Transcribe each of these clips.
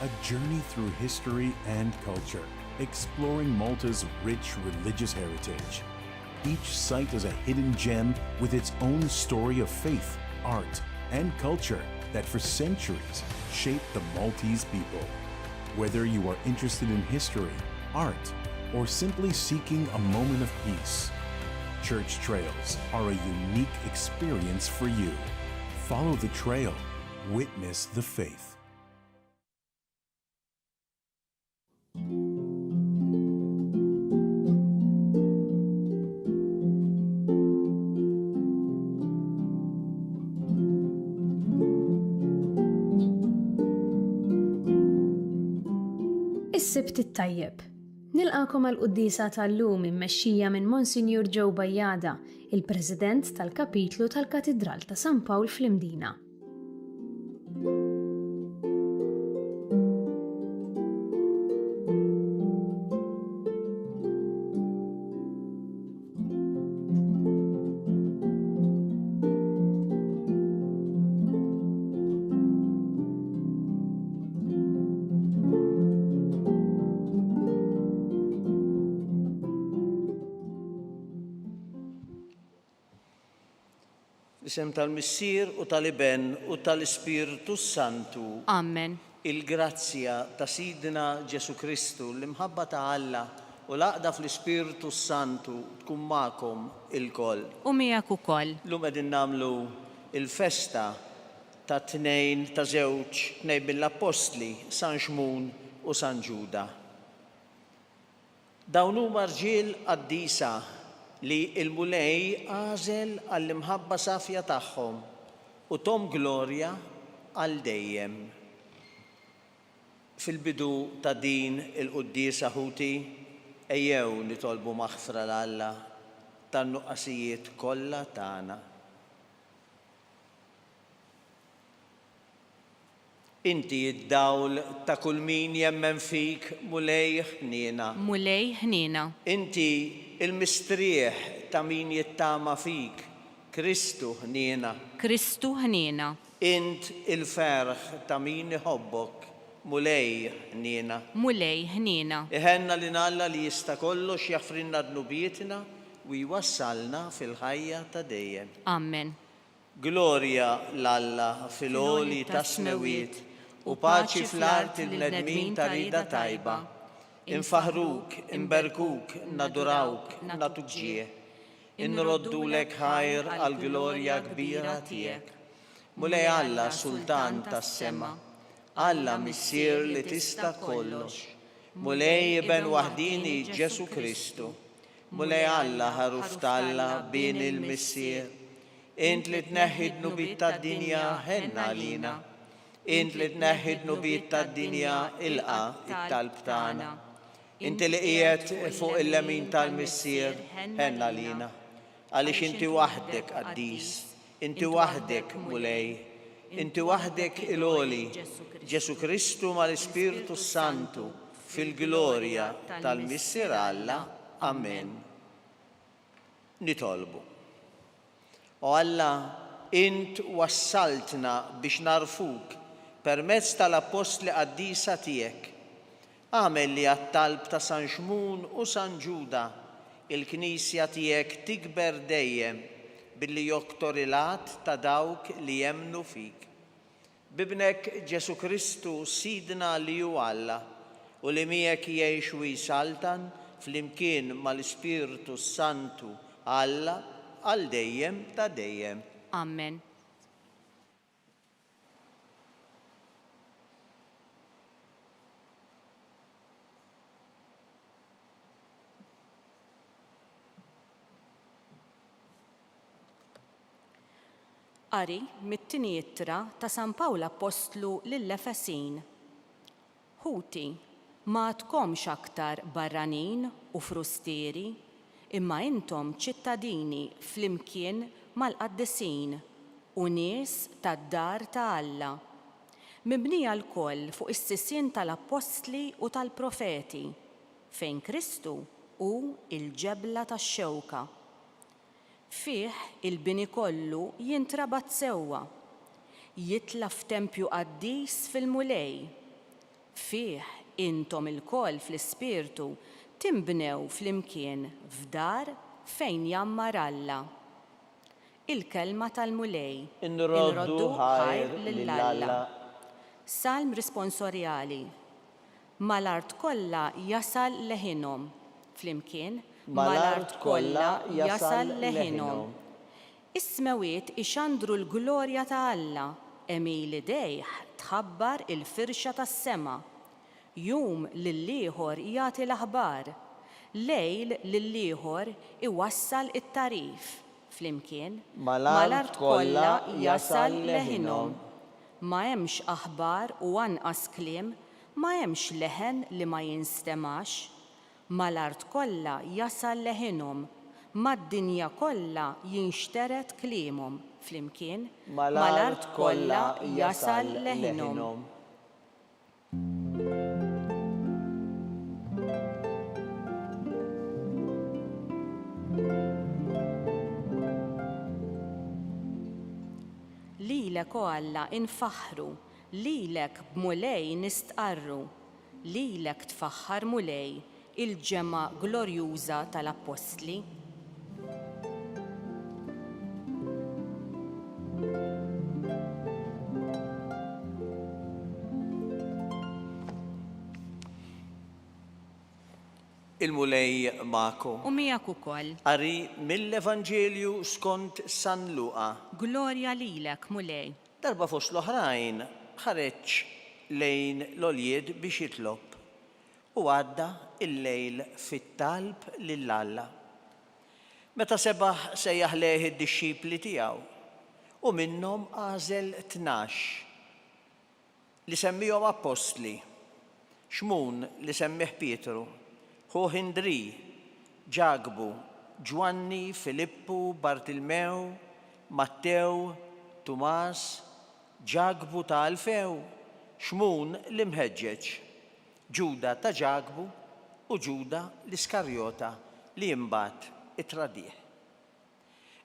a journey through history and culture, exploring Malta's rich religious heritage. Each site is a hidden gem with its own story of faith, art, and culture that for centuries shaped the Maltese people. Whether you are interested in history, art, or simply seeking a moment of peace, Church Trails are a unique experience for you. Follow the trail, witness the faith. Is-Sibt it-Tajjeb. Nilqakom għall-Qudiesa tal-lum immexxija minn Monsinjur Joe Bajjada, il-President tal-Kapitlu tal-Katedral ta' San Pawl fl-Imdina. Isem tal-Missier u tal-Iben u tal-Ispiritu Santu. Amen. Il-grazzja ta' Sidina Ġesu Kristu, l-imħabba ta' Alla u l-aqda fl-Ispiritu Santu tkun magħkom il-koll. U miegħek ukoll. Llum qegħdin nagħmlu il-festa ta' tnejn mill-Apostli, San Xmun u San Ġuda. Dawn huma rġiel qaddisa li il-mulej għażel għall-imħabba safja tagħhom u tom glorja għal dejjem. Fil-bidu ta' din il-quddiesa ħuti ejjew nitolbu maħfra l-Alla tan-nuqqasijiet kollha tagħna. Inti id-dawl ta' kull min jemmen fik mulej ħniena. Mulej ħniena. Inti il-mistrieħ ta' min jittama fik, Kristu ħniena. Kristu ħniena. Int il-ferħ ta' min iħobbok, mulej ħniena. Mulej ħniena. Iħenna li Alla li jista' kollox jaħfrinna dnubietna u jwassalna fil-ħajja ta' dejjem. Amen. Glorja l-Alla fil-oli ta' smewiet u paċi fl-art il-nedmin ta' rida tajba. Infaħruk, inberkuk, nadurawk, natuġġie. Inroddulek ħajr għal-glorja kbira tiegħek. Mulej Alla Sultan tas-sema, Alla Missier li tista' kollox. Mulej Iben waħdini Ġesu Kristu. Mulej Alla ħaruf talla bin il-Missier. Int li tneħħi d-nubiet tad-dinja ħenna għalina. Int li tneħħi d-nubiet tad-dinja ilqa it-talb tagħna. Inti li qiegħed fuq il-lemin tal-Missier ħenna lina. Għaliex inti waħdek qaddis, inti waħdek mulej, inti waħdek il-oli, Ġesu Kristu mal-Ispiritu Santu fil-glorja tal-Missier Alla. Amen. Nitolbu. O Alla, int wassaltna biex narfuk permezz tal-apostli qaddisa tiegħek. Għamel li għat-talb ta' San Xmun u San Ġuda il-Knisja tiegħek tikber dejjem billi joktor il-għat ta' dawk li jemnu fik. Bibnek Ġesu Kristu Sidna li hu Alla u li miegħek jgħix u jisaltan fl-imkien mal-Ispiritu Santu Alla għal dejjem ta' dejjem. Amen. Qari mit-tieni ittra ta' San Pawl Apostlu lill-Efesin. Ħuti, ma tkomx aktar barranin u frustieri, imma intom ċittadini flimkien mal-qaddisin u nies tad-dar ta' Alla, mibnija l-koll fuq is-sissien tal-apostli u tal-profeti, fejn Kristu hu il-ġebla tax-xewka. Fih il-bini kollu jintrabat sewwa, jitla f'tempju qaddis fil-mulej, fih intom il-koll fl-ispirtu timbnew flimkien f'dar fejn jammar Alla. Il-kelma tal-mulej. Inroddu ħajr lill-Alla. Salm responsorjali. Mal-art kollha jasal leħinhom. Flimkien, mal-art kollha jasal leħinhom. Is-smewiet ixandru l-glorja ta' Alla, emili dejħ tħabbar il-firxa tas-sema. Jum lill-ieħor jagħti l-aħbar, lejl lill-ieħor iwassal it-tarif. Flimkien, mal-art kollha jasal leħinhom. Ma hemmx aħbar u anqas kliem, ma hemmx leħen li ma jinstemax. Mal-art kollha jasal leħinhom, mad-dinja kollha jinxteret kliemhom. Flimkien, mal-art kollha jasal leħinhom. Lilek o Alla infaħru, lilek b'mulej nistqarru, lilek tfaħħar mulej il-ġemma glorjuża tal-Apostli. Il-mulej ma'ku. U miegħek ukoll. Qari mill-Evanġelju skont San Luqa. Glorja lilek mulej. Darba fost l-oħrajn ħareġ lejn l-oljied biex jitlob u għadda il-lejl fit-talb lill-Alla. Meta sebaħ sejjaħ leħ id-dixxipli tiegħu u minnhom għażel 12 li semmihom apostli, Xmun li semmih Pietru, Hindri, Ġagbu, Ġwanni, Filippu, Bartilmew, Mattew, Tumas, Ġagbu ta' Alfew, Xmun li mħeġġeġ, Ġuda ta' Ġagbu u Ġuda l-Iskarjota li imbagħad it-tradih.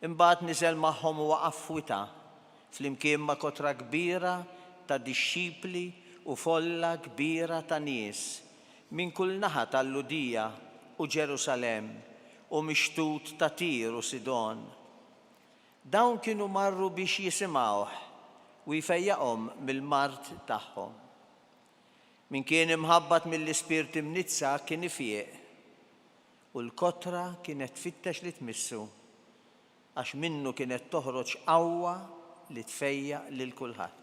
Imbagħad niżel magħhom waqaf wita flimkien ma' kotra kbira ta' dixxipli u folla kbira ta' nies minn kull naħa tal-Ludija u Ġerusalem u mixtut ta' Tir u Sidon. Dawn kienu marru biex jisimgħuh u jfejjaqhom mill-mart tagħhom. Min kien imħabbat mill-ispirt imnizza kien ifieq u l-kotra kienet tfittex li tmissu għax minnu kienet toħroġ qawwa li tfejjaq lil kulħadd.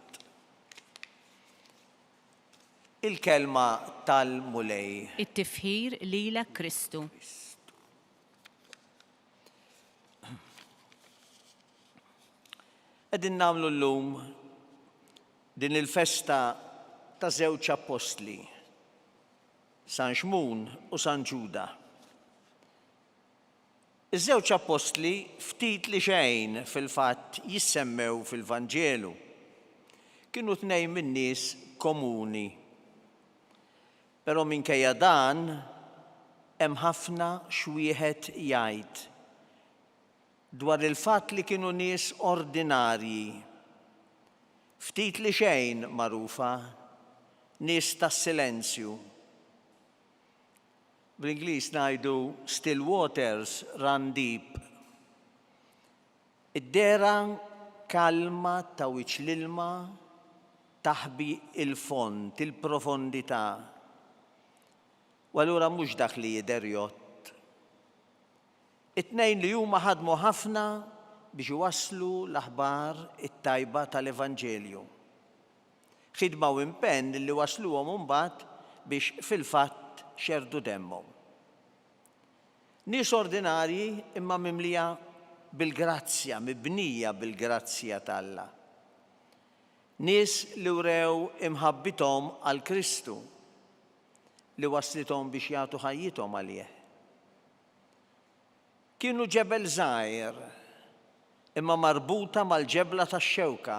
Il-kelma tal-mulej. It-tifħir lilek Kristu. Qegħdin nagħmlu llum din il-festa ta' żewġ apostli, San Xmun u San Ġuda. Iż-żewġ apostli ftit li xejn fil-fatt jissemmew fil-Vanġelu. Kienu tnejn min-nies komuni. Però minkejja dan hemm ħafna xwieħed jgħid dwar il-fatt li kienu nies ordinarji, ftit li xejn magħrufa, nies tas-silenzju. Bl-Ingliż ngħidu still waters run deep. Id-dera kalma ta' wiċċ l-ilma taħbi il-fond, il-profondità. U allura mhux dak li jidher jott. It-tnejn li huma ħadmu ħafna biex iwasslu l-aħbar it-tajba tal-Evanġelju. Ħidma u impenn li wasluhom imbagħad biex fil-fatt xerdu demmhom. Nies ordinarji imma mimlija bil-grazzja, mibnija bil-grazzja tal-Alla. Nies li wrew imħabbithom għal Kristu li waslithom biex jagħtu ħajjithom għalih. Kienu ġebel żgħir imma marbuta mal-ġebla tax-xewka.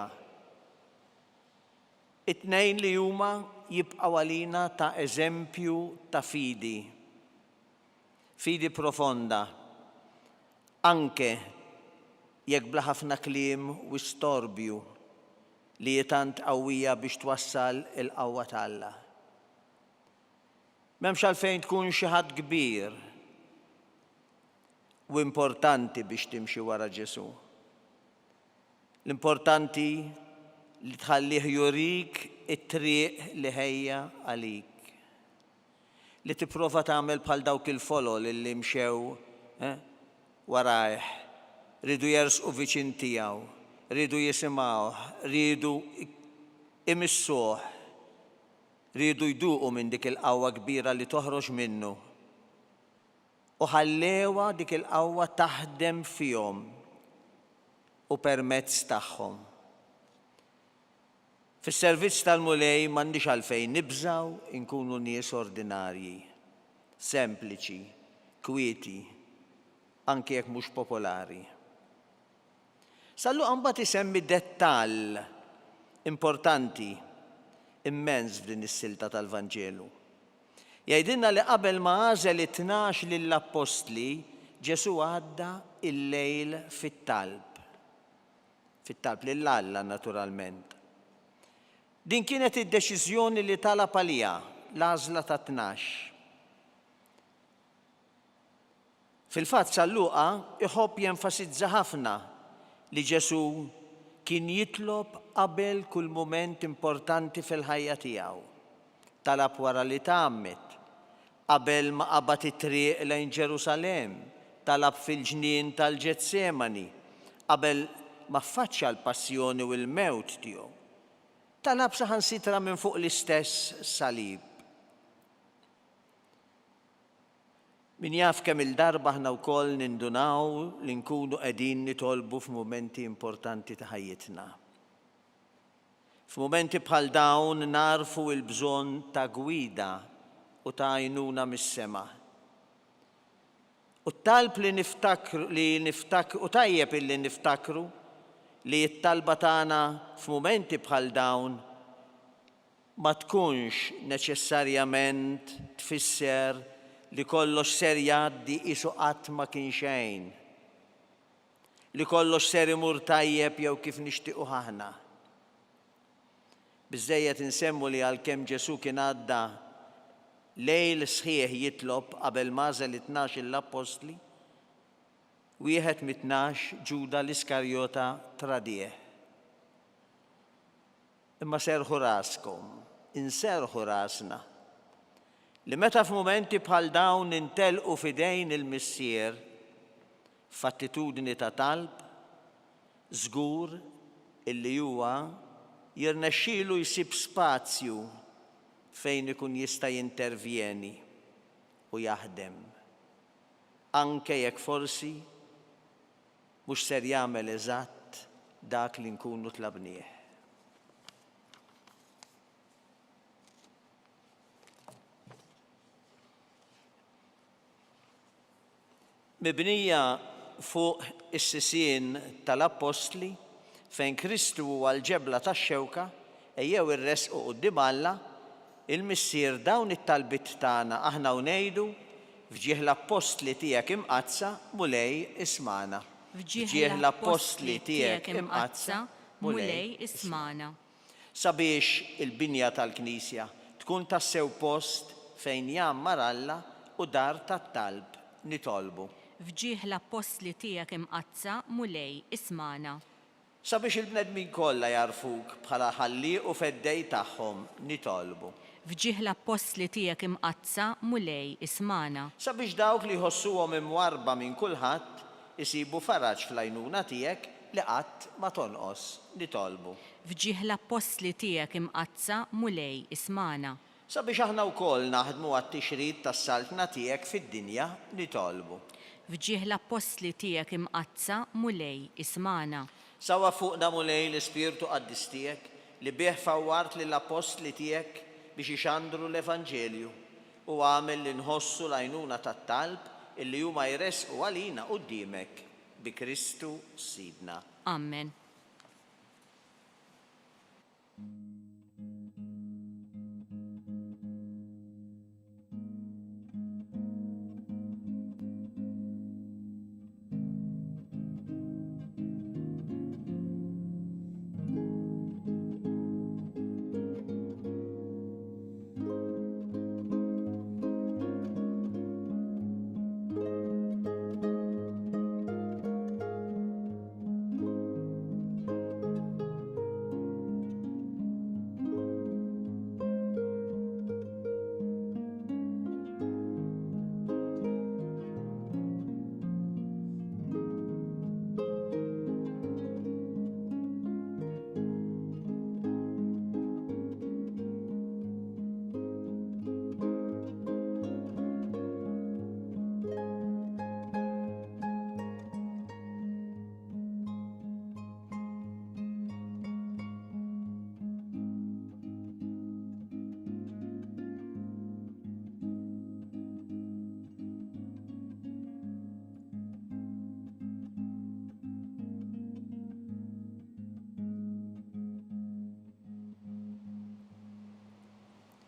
It-tnejn li huma jibqgħu għalina ta' eżempju ta' fidi. Fidi profonda, anke jekk bla ħafna kliem u storbju li tant qawwija biex twassal il-qawwa tal-Alla. M'hemmx għalfejn tkun xi ħadd kbir u importanti biex timxi wara Ġesu. L-importanti li tħallih jurik it-triq li ħejja għalik. Li tipprova tagħmel bħal dawk il-folol li mxew warajh, ridu jersqu viċin tiegħu, ridu jisimgħuh, ridu imissuh, ridu jduqu minn dik il-qawwa kbira li toħroġ minnu. U ħallewa dik il-qawwa taħdem fihom u permezz tagħhom. Fis-servizz tal-mulej m'għandix għalfejn nibżgħu inkunu nies ordinarji, sempliċi, kwieti, anke jekk mhux popolari. Sallu mbagħad isemmi dettall importanti immens f'din is-silta tal-Vanġelu. Jgħidilna li qabel ma għażel 12 lill-Apostli, Ġesu għadda il-lejl fit-talb. Fit-talb lill-Alla naturalment. Din kienet id-deċiżjoni li talab għaliha, l-għażla ta' 12. Fil-fatt San Luqa iħobb jenfasizza ħafna li Ġesu kien jitlob qabel kull mument importanti fil-ħajja tiegħu. Talab wara li tgħammet, qabel ma qabad it-triq lejn Ġerusalemm, talab fil-ġnien tal-Ġetsemani, qabel ma affaċċja l-passjoni u l-mewt tiegħu. Talab saħansitra minn fuq l-istess salib. Min jaf kemm il-darba aħna wkoll nindunaw li nkunu qegħdin nitolbu f'mumenti importanti ta' ħajjitna. F'mumenti bħal dawn narfu l-bżonn ta' gwida u ta' għajnuna mis-sema. U talb li niftakru u tajjeb illi niftakru li t-talba tagħna f'mumenti bħal dawn ma tkunx neċessarjament tfisser li kollox ser jgħaddi qisu qatt ma kien xejn. Li kollox ser imur tajjeb jew kif nixtiequ aħna. Biżżejjed insemmu li għalkemm Ġesu kien għadda lejl sħiħ jitlob qabel ma għażel 12 l-Apostli, wieħed mit-12 Ġuda l-Iskarjota tradieh. Imma serħu raskom, inserħu rasna li meta f'mumenti bħal dawn nintelqu f'idejn il-Missier f'attitudni ta' talb, żgur illi huwa jirnexxielu jsib spazju fejn ikun jista' jintervjeni u jaħdem. Anke jekk forsi mhux ser jagħmel eżatt dak li nkunu tlabnieh. Mibnija fuq is-sisien tal-Apostli fejn Kristu huwa l-ġebla tax-xewka ejjew irresqu quddiem Alla il-Missier dawn it-talbit tagħna aħna u ngħidu fġieħ l-Apostli tiegħek imqazza mulej ismana. Fġieħ l-Apostli tiegħek imqazza mulej ismana. Sabiex il-binja tal-Knisja tkun tassew post fejn jammar Alla u dar tat-talb nitolbu. Fġieħ l-Apostli tiegħek imqazza mulej ismana. Sabiex il-bnedmin kollha jarfuk bħala ħallieq u feddej tagħhom nitolbu. Fġieħ l-Apostli tiegħek imqazza mulej ismana. Sabiex dawk li jħossuhom imwarba minn kulħadd isibu faraġġ fl-għajnuna tiegħek li qatt ma tonqos nitolbu. Fġieħ l-Apostli tiegħek imqazza mulej ismana. Sabiex aħna wkoll naħdmu għat-tixrid tas-saltna tiegħek fid-dinja nitolbu. Fġieħ l-Apostli tiegħek imqazza mulej ismana. Sawa fuqna mulej l-Ispirtu Qaddis tiegħek li bih fawwart lill-Apostli tiegħek biex ixandru l-Evanġelju u għamel li nħossu l-għajnuna tat-talb illi huma jresqu għalina quddiemek bi Kristu Sidna. Amen.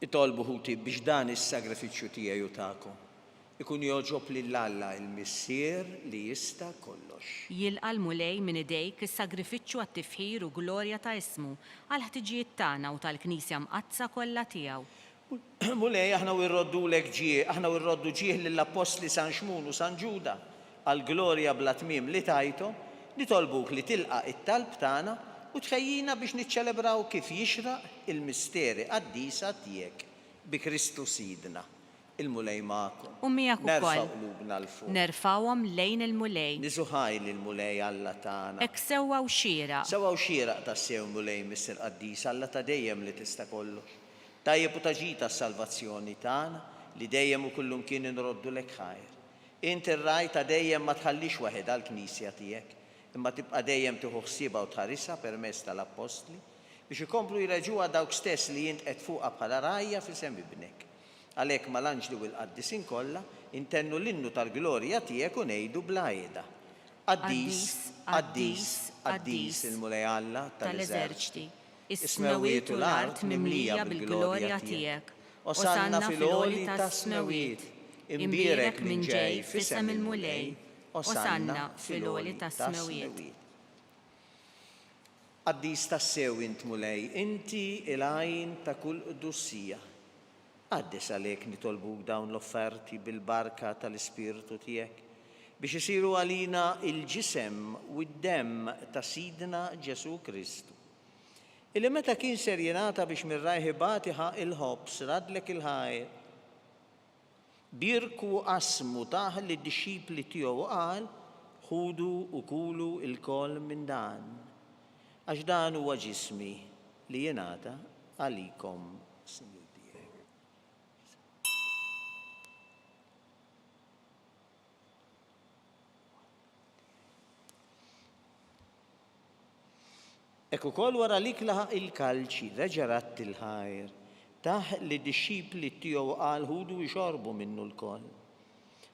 Itolbu ħuti biex dan is-sagrifiċċju tiegħi u tagħkom ikun joġob lill-Alla il-Missier li jista' kollox. Jilqa' l-mulej minn idejk is-sagrifiċċju għat-tifħir u glorja ta' ismu għal ħtiġijiet tagħna u tal-Knisja mqazza kollha tiegħu. Mulej aħna wirroddu ġieħ lill-Apostli San Xmun u San Ġuda għal glorja bla tmiem li tajthom li tolbuk li tilqa' it-talb tagħna u tħejjina biex niċċelebraw kif jixraq il-misteri qaddisa tiegħek bi Kristu Sidna. Il-mulej magħkom. U miegħek Nerfgħu ukoll. qlubna l fuq. Nerfawhom lejn il-mulej. Niżuħaj lill-mulej Alla tagħna. Ek sewwa u xieraq. Sewa u xieraq tassew mulej Mister Qaddisa Alla ta' dejjem li tista' kollox. Tajjeb u taġita s-salvazzjoni tagħna li dejjem u kullum kien inroddu lek ħajr. Inti rraj ta' dejjem ma tħallix waħed għall-Knisja tiegħek, imma tibqa' dejjem tieħu ħsiebha u tħarisha permezz tal-Apostli biex ikomplu jreġuha dawk stess li jint qed fuqha bħala rajja f'isem ibnek. Għalhekk mal-anġli u l-qaddisin kollha intennu l-innu tal-glorja tiegħek u ngħidu bla għeda. Qaddis, qaddis, qaddis il-mulej Alla tal-eżerċiti. Is-smewiet u l-art mimlija bil-glorja tiegħek. Osanna fil-għoli ta' smewiet. Imbierek minn ġej f'isem il-mulej. Osanna fil-għoli ta' smewiet. Qaddis tassew int mulej, inti il-għajn ta' kull qudussija. Qaddis għalhekk nitolbuk dawn l-offerti bil-barka tal-Ispirtu tiegħek biex isiru għalina il-ġisem u d-demm ta' Sidna Ġesu Kristu. Illi meta kien ser jingħata biex mir-rajħibati ħaq il-ħobs radlek il-ħajr. Birku qasmu taħ li d-dixxipli tiegħu qal ħudu u kulu il-koll minn dan. Għax dan huwa ġismi li jingħata għalikom. Ekku kol wara li klaħaq il-kalċi reġarat il-ħajr, taħ li d-dixxipli tiegħu qal ħudu jxorbu minnu l-koll.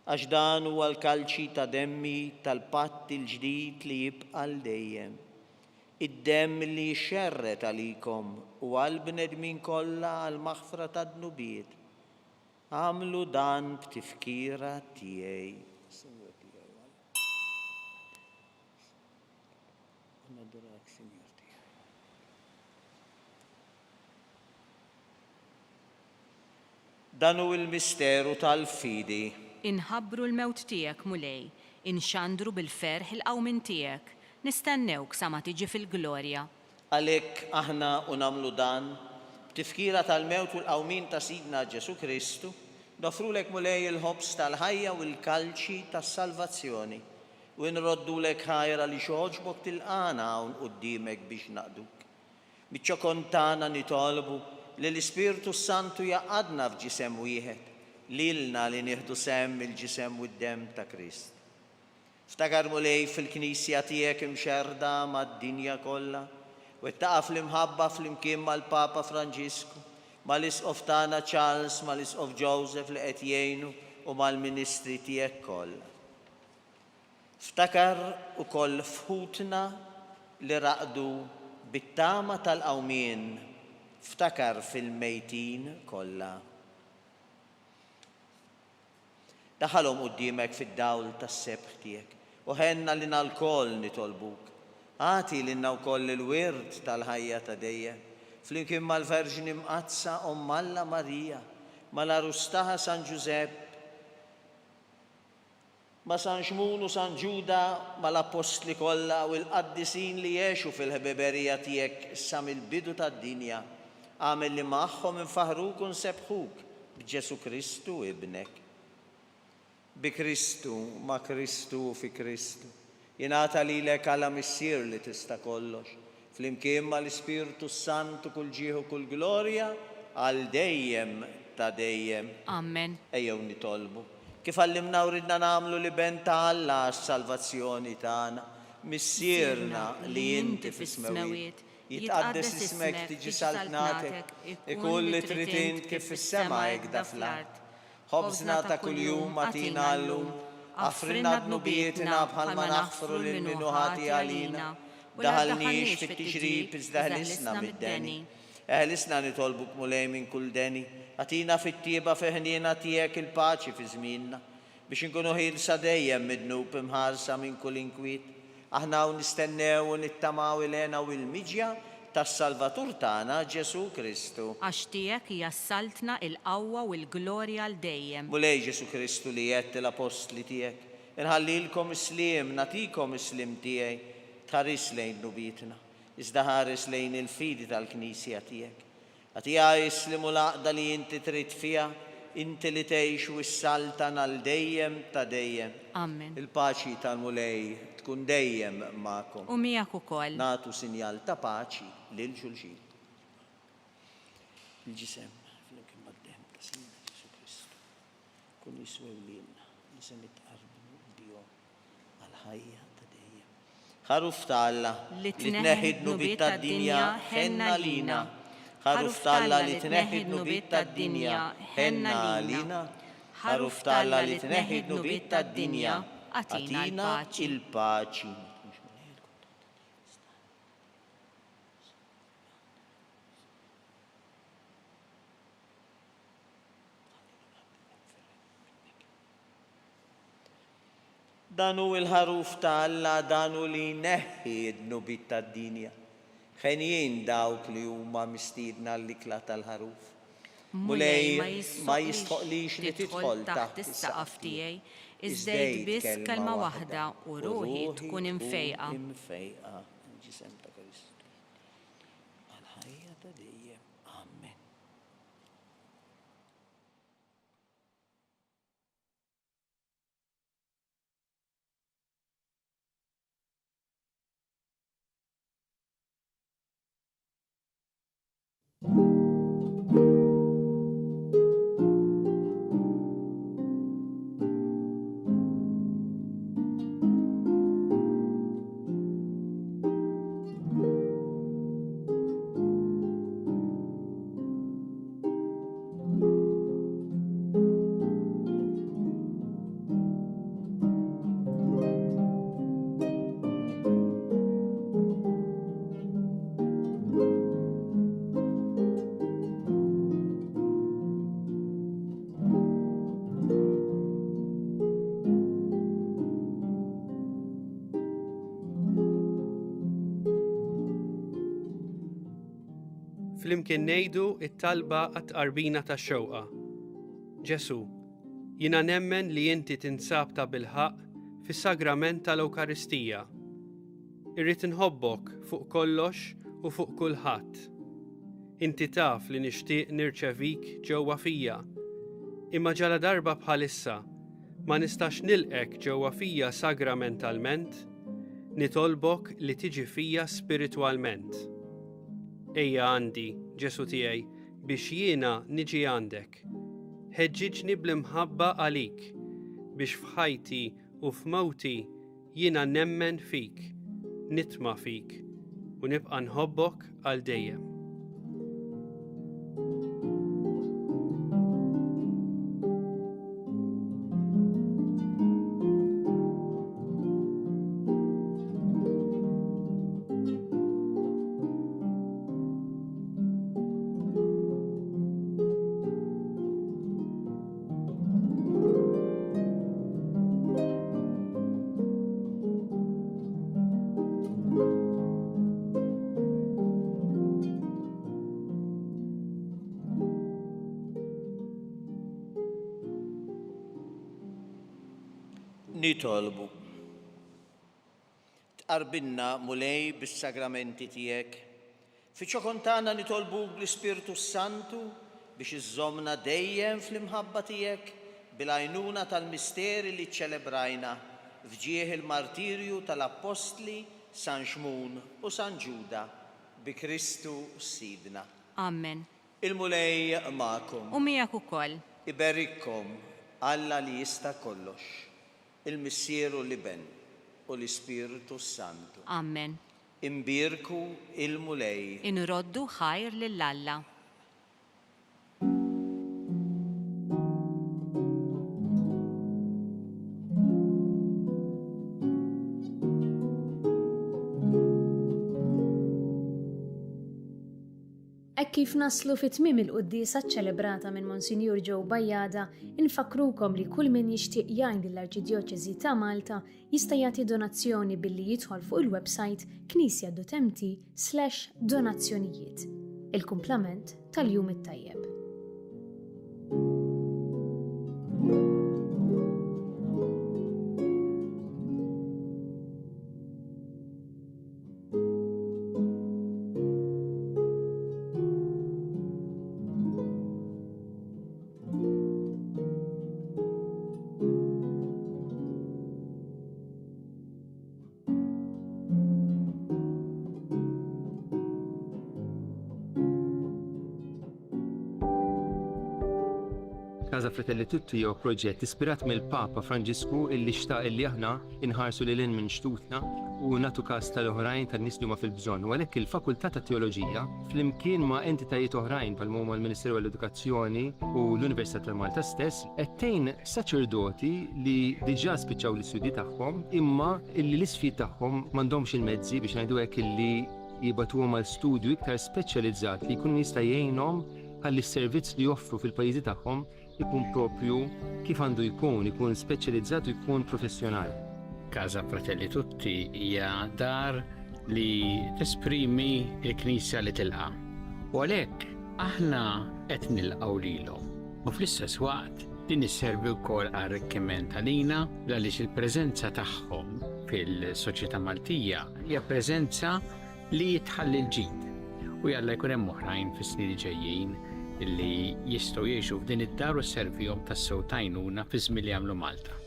Għax dan huwa l-kalċi ta' demmi tal-patt il-ġdid li jibqa' dejjem. Id-demm li xerret għalikom u għall-bnedmin kollha għall-maħfra tad-dnubiet. Għamlu dan b'tifkira tiegħi. Dan hu l-misteru tal-fidi. Inħabbru l-mewt tiegħek mulej, inxandru bil-ferħ il-qawmin tiegħek, nistennewk sa ma tiġi fil-glorja. Għalhekk aħna u nagħmlu dan, b'tifkira tal-mewt u l-qawmin ta' Sidna Ġesu Kristu, nofrulek mulej il-ħobs tal-ħajja u l-kalċi tas-salvazzjoni u nroddulek ħajra li xoġbok tilqana hawn quddiemek biex naqduk. Biċ-ċokon tagħna nitolbu li l-Ispirtu Santu jaqadna f'ġisem wieħed, lilna li nieħdu sem il-ġisem u d-demm ta' Krist. Ftakar mulej fil-Knisja tiegħek imxerda mad-dinja kollha, u ttaqaf fl-imħabba fl-imkien mal-Papa Franġisku, mal-Isqof tagħna Charles, mal-Isqof Joseph li qed jgħinu u mal-Ministri tiegħek kollha. Ftakar ukoll fħutna li raqdu bit-tama tal-qawmien, ftakar fil-mejtin kollha. Daħalhom quddiemek fid-dawl tas-sebħ tiegħek u ħenna li nalkoll nitolbuk. Għati lilna wkoll il-wirt tal-ħajja ta' dejjem flimkien mal-Verġni mqazza Alla Marija, mal-Arustaħa San Ġusepp, ma' San Xmun u San Ġuda, mal-Apostli kollha u l-qaddisin li jgħixu fil-ħbeberija tiegħek sa mill-bidu tad-dinja. Għamel li magħhom infaħruk u nsebħuk b'Ġesu Kristu ibnek. Bi Kristu, ma' Kristu u fi Kristu. Jingħata lilek għala missier li tista' kollox. Flimkien mal-Ispirtu Santu kull ġieħ u kull glorja għal dejjem ta' dejjem. Amen. Ejjew nitolbu. Kif għallimna u ridna nagħmlu li ben ta' Alla għas-salvazzjoni tagħna. Missierna li inti fis-smewiet. Jitqaddes ismek tiġi saltnatek, ikull li trid int kif fis-sema hekk fl-art. Ħobżna ta' kuljum atina llum, għafrinna dnubietina bħalma naħfru lil minnu ħati għalina. Daħalniex fit-tixrib iżda ħlisna mid-deni. Eħlisna nitolbuk mulej minn kull deni, Atina fit-tieba fiħnina tiegħek il-paċi fi żmienna biex inkunu ħilsa dejjem midnub imħarsa minn kull inkwiet. Aħna u nistennew u nittamaw il-għena u l-miġja tas-Salvatur tagħna Ġesu Kristu. Għax tiegħek hija saltna il-qawwa u l-glorja l dejjem. Mulej Ġesu Kristu li jett l-apostli tiegħek. Inħallilkom islim, natikom islim tiegħi, tħares lejn nubitna, iżda ħares lejn il-fidi tal-Knisja tiegħek. Għatija islimu laqda li inti trid fiha, inti li tgħix u s-saltan għal dejjem ta' dejjem. Amen. Il-paċi tal-mulej tkun dejjem magħkom. U miegħek ukoll. Natu sinjal ta' paċi lil xulxin. Il-ġisem fl-imkien mad-demm ta' Sinna Ġesu Kristu. Kun jiswew lilna, nisa nitqarbu bihom għal-ħajja ta' dejjem. Ħaruf ta' Alla li tneħħid nubiet tad-dinja ħenna lina. Ħaruf ta' Alla li tneħħid nubiet tad-dinja ħenna lina. Ħaruf ta' Alla li tneħħid nubiet tad-dinja atina il-paċi. Danu il-ħaruf ta' Alla danu li neħħi d-nubiet tad-dinja. Ħenjien dawk li huma mistiedna l-ikla tal-ħaruf. Mulej ma jistħoqlix li tidħol taħt is-saqaf tiegħi, iżdejt biss kelma waħda u ruħi tkun imfejqa. Ġisem ta' Kristu. Għal-ħajja ta' dejjem. Amen. Flimkien ngħidu it-talba għat-qarbina tax-xewqa. Ġesu, jiena nemmen li inti tinsab ta' bilħaq fis-sagrament tal-Ewkaristija. Irrid inħobbok fuq kollox u fuq kulħadd. Inti taf li nixtieq nirċevik ġewwa fija, imma ġala darba bħalissa ma nistax nilqek ġewwa fija sagramentalment, nitolbok li tiġi fija spiritwalment. Ejja għandi, Ġesu tiegħi, biex jiena niġi għandek. Ħeġġiġni bl-imħabba għalik, biex f'ħajti u f'mewti jiena nemmen fik, nitma' fik, u nibqa' nħobbok għal dejjem. Nitolbu. Tqarbinna mulej bis-sagramenti tiegħek. Fiċ-ċokon tagħna nitolbu l-Ispirtu Santu biex iżżommna dejjem fl-imħabba tiegħek bil-għajnuna tal-misteri li ċċelebrajna fġieħ il-martirju tal-Apostli San Xmun u San Ġuda bi Kristu Sidna. Amen. Il-mulej magħkom. U miegħek ukoll. Iberikkom Alla li jista' kollox. Il-Missieru li ben u l-Ispiritu Santu. Amen. Imbirku il-mulej. Inroddu ħajr lill-Alla. Hekk kif naslu fit-tmiem il-qudiesa ċċelebrata minn Monsinjur Joe Bajjada, infakrukom li kull min jixtieq jgħin lill-Arċidjoċeżi ta' Malta jista' jagħti donazzjoni billi jidħol fuq il-website knisja.mt/donazzjonijiet. Il-kumplament tal-jum it-tajjeb. Casa Fratelli Tutti jew proġett ispirat mill-Papa Franġisku illi xtaq illi aħna inħarsu lil hinn minn xtutna u nagħtu każ tal-oħrajn tan-nies li huma fil-bżonn. U għalhekk il-Fakultà tat-Teoloġija flimkien ma' entitajiet oħrajn bħal huma l-Ministeru għall-Edukazzjoni u l-Università ta' Malta stess qed tgħin saċerdoti li diġà spiċċaw l-istudji tagħhom imma illi l-isfid tagħhom m'għandhomx il-mezzi biex ngħidu hekk illi jibatuhom għal studju iktar speċjalizzat li jkun jista' jgħinhom ħalli s-servizz li joffru fil-pajjiżi tagħhom ikun propju kif għandu ikun speċjalizzat u jkun professjonali. Casa Fratelli Tutti hija dar li tesprimi l-Knisja li tilqa. U għalhekk aħna qed nilqgħu lilhom. U fl-istess waqt din isservi wkoll għar-arricchiment għalina għaliex il-preżenza tagħhom fil-soċjetà Maltija hija preżenza li jitħalli l-ġid. U jalla jkun hemm oħrajn fis-snin ġejjin illi jistgħu jgħixu f'din id-dar u sservihom tas-sew tajnuna fi żmien li jagħmlu Malta.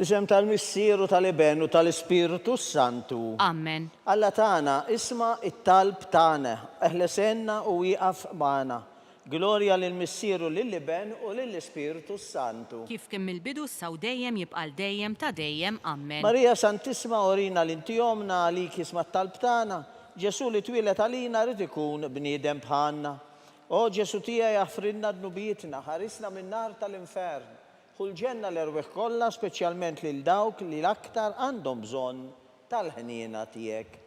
Fl-isem tal-Missieru tal-Iben u tal-Ispiritu Santu. Amen. Alla tagħna isma' it-talb tagħna, eħlesenna u wieqaf magħna. Glorja lill-Missieru lill-Iben u lill-Ispiritu Santu. Kif kemm il-bidu saw dejjem jibqa' dejjem ta' dejjem. Amen. Marija Santisma orina l-intijomna għalik isma' t-talb tagħna. Ġesu li twilet għalina rid ikun bniedem bħalna. O Ġesu tiegħi jaħfrinna dnubietna, ħarisna min-nar tal-infern. Kull ġenna l-erweħ kollha, speċjalment lil dawk li l-aktar għandhom bżonn tal-ħniena tiegħek.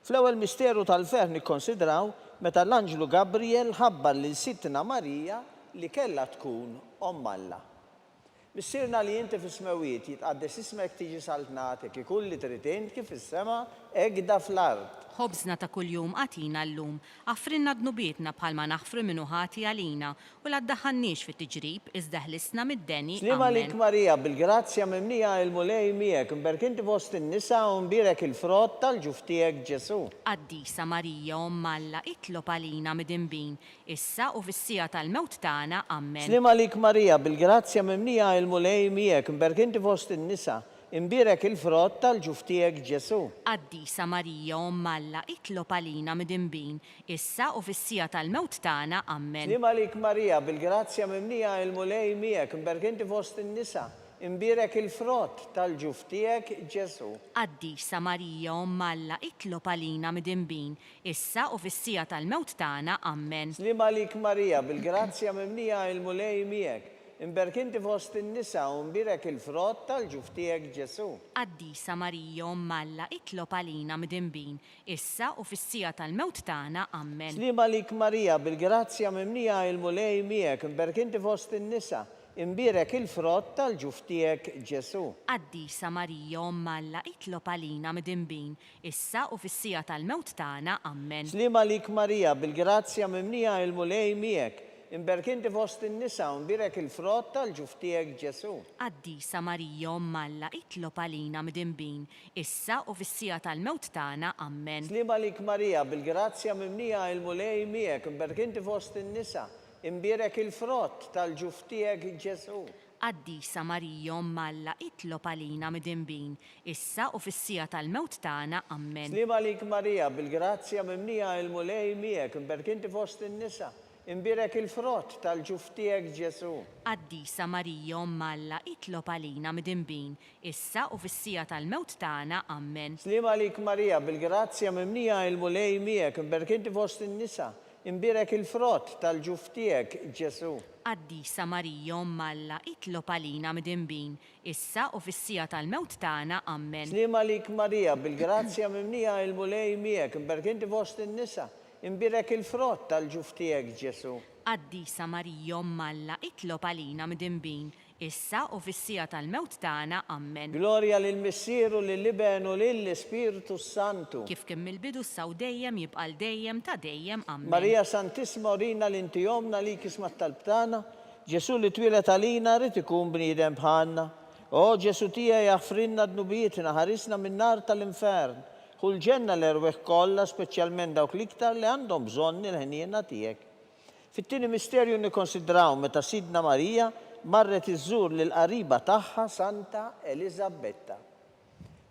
Fl-ewwel misteru tal-fer nikkonsidraw meta l-Anġlu Gabriel ħabbar lil Sittna Marija li kellha tkun Omm Alla. Missierna li inti fis-smewiet jitqaddes ismek tiġi saltnatek, ikun li trid int kif is-sema hekk da fl-ard. Ħobżna ta' kuljum għatina llum, affrinna dnubietna bħalma naħfru minnu ħati għalina u la ddaħħannix fit-tiġrib iżda ħlisna mid-deni. Slima lik Marija, bil-grazzja mimnija il-mulej miegħek, imberk inti fost in-nisa u mbirek il-frott tal-ġuf tiegħek Ġesu. Qaddisa Marija Omm Alla itlob għalina mid-inbin, issa u fis-sija tal-mewt tagħna. Amen. Slima lik Marija, bil-grazzja mimnija il-mulej miegħek, imberk inti fost in-nisa imbirek il-frott tal-ġuf tiegħek Ġesu. Qaddisa Marija Omm Alla itlob għalina mid-inbin, issa u fis-sija tal-mewt tagħna. Amen. Slima lik Marija, bil-grazzja mimnija il-mulej miegħek, imberk inti fost in-nisa imbirek il-frott tal-ġuf tiegħek Ġesu. Qaddisa Marija Omm Alla itlob għalina mid-inbin, issa u fis-sija tal-mewt tagħna. Amen. Slima lik Marija, bil-grazzja mimnija il-mulej miegħek, imberk inti fost in-nisa u mbirek il-frott tal-ġuf tiegħek Ġesu. Qaddisa Marija Omm Alla itlob għalina mid-inbin, issa u fis-sija tal-mewt tagħna. Amen. Slima lik Marija, bil-grazzja mimnija il-mulej miegħek, imberk inti fost in-nisa imbirek il-frott tal-ġuf tiegħek Ġesu. Qaddisa Marija Omm Alla itlob għalina mid-inbin, issa u fis-sija tal-mewt tagħna. Amen. Slima lik Marija, bil-grazzja mimnija il-mulej miegħek, imberk inti fost in-nisa u mbirek il-frott tal-ġuf tiegħek Ġesu. Qaddisa Marija Omm Alla itlob għalina mid-inbin, issa u fis-sija tal-mewt tagħna. Amen. Slima lik Marija, bil-grazzja mimnija il-mulej miegħek, imberk inti fost in-nisa imbirek il-frott tal-ġuf tiegħek Ġesu. Qaddisa Marija Omm Alla itlob għalina mid-inbin, issa u fis-sija tal-mewt tagħna. Amen. Slima lik Marija, bil-grazzja mimnija il-mulej miegħek, imberk inti fost in-nisa imbirek il-frott tal-ġuftijek Ġesu. Qaddisa Marija Alla, itlob għalina mid-imbin, issa u fis-sija tal-mewt tagħna, ammen. Slima lik Marija, bil-grazzja mimnija il-mulej miegħek, imbirek inti fost in-nisa, imbirek il-frott tal-ġuftijek Ġesu. Qaddisa Marija Alla, itlob għalina mid-imbin, issa u fis-sija tal-mewt tagħna, ammen. Slima lik Marija, bil-grazzja mimnija il-mulej miegħek, imbirek inti fost in-nisa, imbirek il-frott tal-ġuftijek Ġesu. Qaddisa Marija Alla, itlob għalina mid-imbin, issa u fis-sija tal-mewt tagħna, ammen. Gloria lill-Missieru, lill-Iben u lill-Spiritu Santu. Kif kemm il-bidu saw dejjem jibqal dejjem ta' dejjem, ammen. Marija Santissima orina l-inti jomna li kisma tal-btana, Ġesu li twilet għalina rrit ikun bniedem bħalna. O Ġesu tija jaffrinna d-nubietna, ħarisna minn nar tal-infern. Kull ġenna l-erweħ kollha, speċjalment dawk l-iktar li għandhom bżonn il-ħeniena tiegħek. Fit-tieni misterju nikkonsidraw meta Sidna Marija marret iżżur lil qariba tagħha Santa Elisabetta.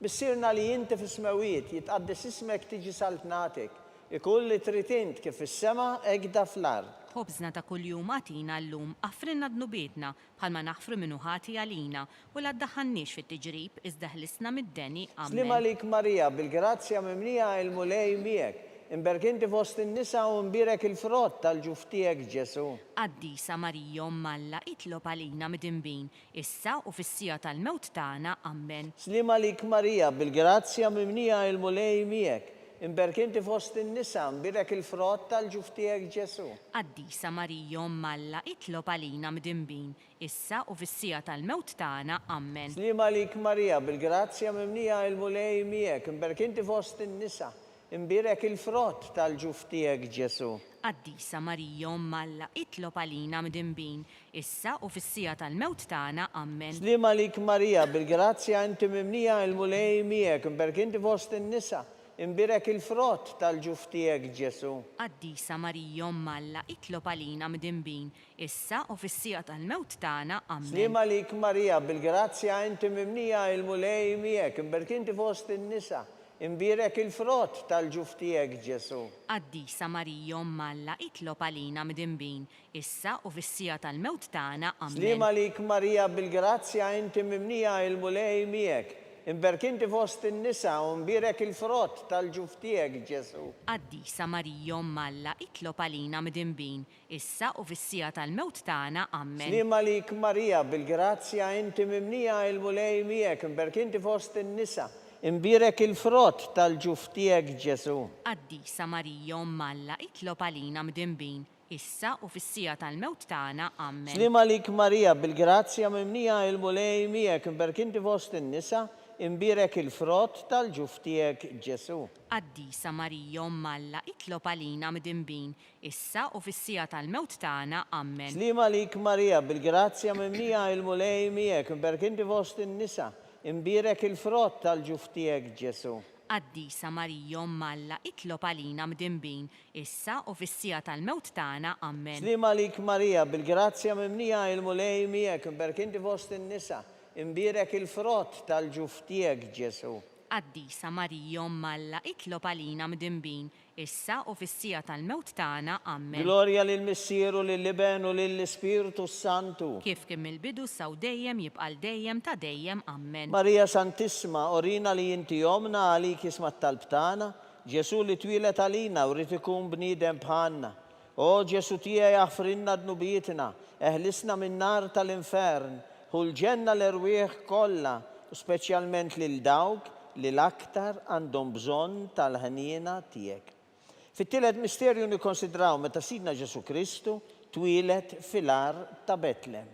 Missirna li inti fis-smewiet jitqaddes ismek tiġi saltnatek, ikun li trid int kif fis-sema hekk fl-ard. Ħobżna ta' kuljum għatina llum, affrinna d-nubietna bħalma naħfru minnu ħati għalina u la ddaħħannix fit-tiġrib iżda ħlisna mid-deni, Slima ammen. lik Marija, bil-grazzja mimnija il-mulej miegħek, imbirek inti fost in-nisa u imbirek il-frott tal-ġuftijek Ġesu. Qaddisa Marija Alla, itlob għalina mid-imbin, issa u fis-sija tal-mewt tagħna, ammen. Slima lik Marija, bil-grazzja mimnija il-mulej miegħek, imbirek inti fost in-nisa, imbirek il-frott tal-ġuftijek Ġesu. Qaddisa Marija Alla, itlob għalina mid-imbin, issa u fis-sija tal-mewt tagħna, ammen. Slima lik Marija, bil-grazzja mimnija il-mulej miegħek, imbirek inti fost in-nisa, imbirek il-frott tal-ġuftijek Ġesu. Qaddisa Marija Alla, itlob għalina mid-imbin, issa u fis-sija tal-mewt tagħna, ammen. Slima lik Marija, bil-grazzja inti mimnija il-mulej miegħek, imbirek inti fost in-nisa, imbirek il-frott tal-ġuftijek Ġesu. Qaddisa Marija Alla, itlob għalina mid-imbin, issa u fis-sija tal-mewt tagħna, ammen. Slima lik Marija, bil-grazzja inti mimnija il-mulej miegħek, imbirek inti fost in-nisa, imbirek il-frott tal-ġuftijek Ġesu. Qaddisa Marija Alla, itlob għalina mid-imbin, issa u fis-sija tal-mewt tagħna, ammen. Slima lik Marija, bil-grazzja inti mimnija il-mulej miegħek, imbirek inti fost in-nisa u imbirek il-frott tal-ġuftijek Ġesu. Qaddisa Marija Alla, itlob għalina mid-imbin, issa u fis-sija tal-mewt tagħna, ammen. Slima lik Marija, bil-grazzja inti mimnija il-mulej miegħek, imbirek inti fost in-nisa, imbirek il-frott tal-ġuftijek Ġesu. Qaddisa Marija Alla, itlob għalina mid-imbin, issa u fis-sija tal-mewt tagħna, ammen. Slima lik Marija, bil-grazzja mimnija il-mulej miegħek, imbirek inti fost in-nisa, imbirek il-frott tal-ġuftijek Ġesu. Qaddisa Marija Alla, itlob għalina mid-imbin, issa u fis-sija tal-mewt tagħna, ammen. Slima lik Marija, bil-grazzja mimnija il-mulej miegħek, imbirek inti fost in-nisa, imbirek il-frott tal-ġuftijek Ġesu. Qaddisa Marija Alla, itlob għalina mid-imbin, issa u fis-sija tal-mewt tagħna, ammen. Slima lik Marija, bil-grazzja mimnija il-mulej miegħek, imbirek inti fost in-nisa, imbirek il-frott tal-ġuftijek Ġesu. Qaddisa Marija Alla, itlob għalina mid-imbin, issa u fis-sija tal-mewt tagħna, ammen. Gloria lill-Missieru, lill-Iben u lill-Spiritu Santu. Kif kemm il-bidu saw dejjem jibqal dejjem ta' dejjem, ammen. Marija Santissima, orina li inti jomna għalik isma tal-btana, Ġesu li twilet għalina u rrid ikun bniedem bħalna. O Ġesu tija jaffrinna d-nubietna, eħlisna minn nar tal-infern, kull ġenna l-erwieħ kollha, u speċjalment lil dawk li l-aktar għandhom bżonn tal-ħaniena tiegħek. Fit-tielet misterju nikkonsidraw meta Sidna Ġesu Kristu twilet fil-ar ta' Betlem.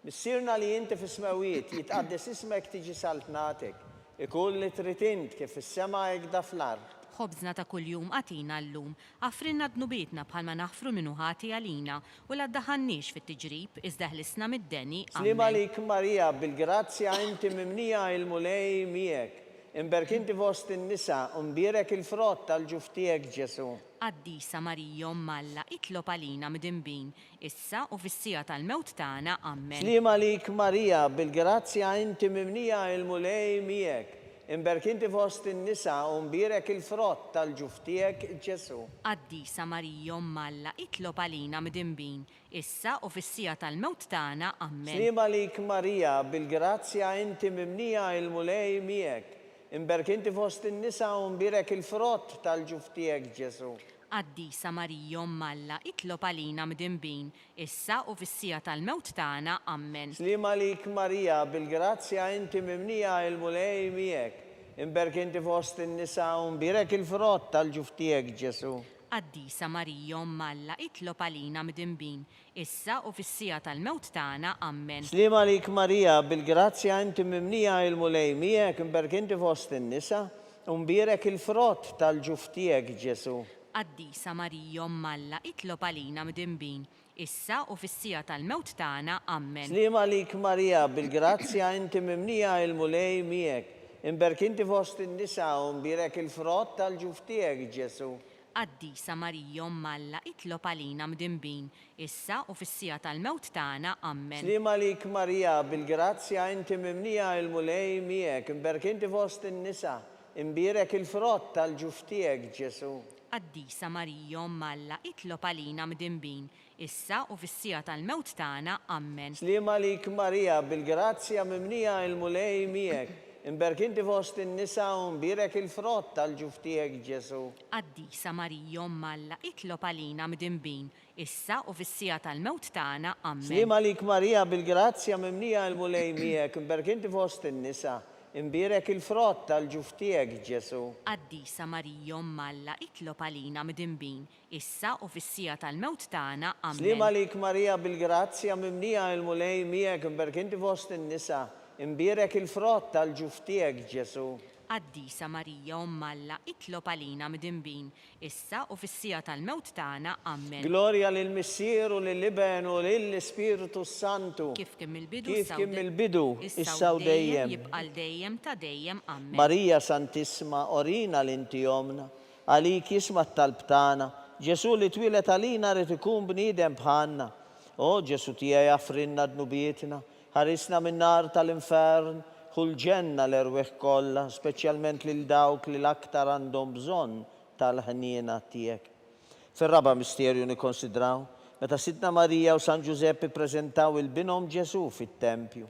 Missirna li inti fis-smewiet jitqaddes ismek tiġi saltnatek, ikun li trid int kif fis-sema hekk fl-ard. Ħobżna ta' kuljum għatina llum, affrinna d-nubietna bħalma naħfru minnu ħati għalina u la ddaħħannix fit-tiġrib iżda ħlisna mid-deni, Slima ammen. lik Marija, bil-grazzja inti mimnija il-mulej miegħek, imbirek inti fost in-nisa, imbirek il-frott tal-ġuftijek Ġesu. Qaddisa Marija Alla, itlob għalina mid-imbin, issa u fis-sija tal-mewt tagħna, ammen. Slima lik Marija, bil-grazzja inti mimnija il-mulej miegħek, imberk inti fost in-nisa u mbierek il-frott tal-ġuf tiegħek Ġesu. Qaddisa Marija Alla, itlob għalina midinbin, issa u fis-sija tal-mewt tagħna. Amen. Slima lik Marija, bil-grazzja inti mimnija il-mulej miegħek, imberk inti fost in-nisa u mbierek il-frott tal-ġuf tiegħek Ġesu. Qaddisa Marija Alla, itlob għalina midinbin, issa u fis-sija tal-mewt tagħna. Amen. Slima lik Marija, bil-grazzja inti mimnija il-mulej miegħek, imberk inti fost in-nisa u mbierek il-frott tal-ġuf tiegħek Ġesu. Qaddisa Marija Alla, itlob għalina midinbin, issa u fis-sija tal-mewt tagħna. Amen. Slima lik Marija, bil-grazzja inti mimnija il-mulej miegħek, imberk inti fost in-nisa u mbierek il-frott tal-ġuf tiegħek Ġesu. Qaddisa Marija Alla, itlob għalina midinbin, issa u fis-sija tal-mewt tagħna. Amen. Slima lik Marija, bil-grazzja inti mimnija il-mulej miegħek, imberk inti fost in-nisa u mbierek il-frott tal-ġuf tiegħek Ġesu. Qaddisa Marija Alla, itlob għalina midinbin, issa u fis-sija tal-mewt tagħna. Amen. Slima lik Marija, bil-grazzja inti mimnija il-mulej miegħek, imberk inti fost in-nisa, imbierek il-frott tal-ġuf tiegħek Ġesu. Qaddisa Marija Alla, itlob għalina midinbin, issa u fis-sija tal-mewt tagħna. Amen. Slima lik Marija, bil-grazzja mimnija il-mulej miegħek, imberk inti fost in-nisa u mbierek il-frott tal-ġuf tiegħek Ġesu. Qaddisa Marija Alla, itlob għalina midinbin, issa u fis-sija tal-mewt tagħna. Amen. Slima lik Marija, bil-grazzja mimnija il-mulej miegħek, imberk inti fost in-nisa, imbierek il-frott tal-ġuf tiegħek Ġesu. Qaddisa Marija Alla, itlob għalina midinbin, issa u fis-sija tal-mewt tagħna. Amen. Slima lik Marija, bil-grazzja mimnija il-mulej miegħek, imberk inti fost in-nisa, imbierek il-frott tal-ġuf tiegħek Ġesu. Qaddisa Marija Alla, itlob għalina midinbin, issa u fis-sija tal-mewt tagħna. Amen. Glorja lill-Missier u lill-Iben u lill-Ispiritu Santu. Kif kien mill-bidu, Kif kien mill-bidu, issa u dejjem. jibqal dejjem ta' dejjem. Amen. Marija Santissima, orina l-inti jomna, għalik jisma t-talb tagħna, Ġesu li twilet għalina rid ikun bniedem bħalna. O Ġesu tiegħi affrinna dnubietna, ħarisna min-nar tal-infern, kull ġenna l-erweħ kollha, speċjalment lil dawk li l-aktar għandhom bżonn tal-ħniena tiegħek. Fir-raba' misterju nikkonsidraw meta Sidna Marija u San Giuseppe ppreżentaw il-binhom Ġesu fit-tempju.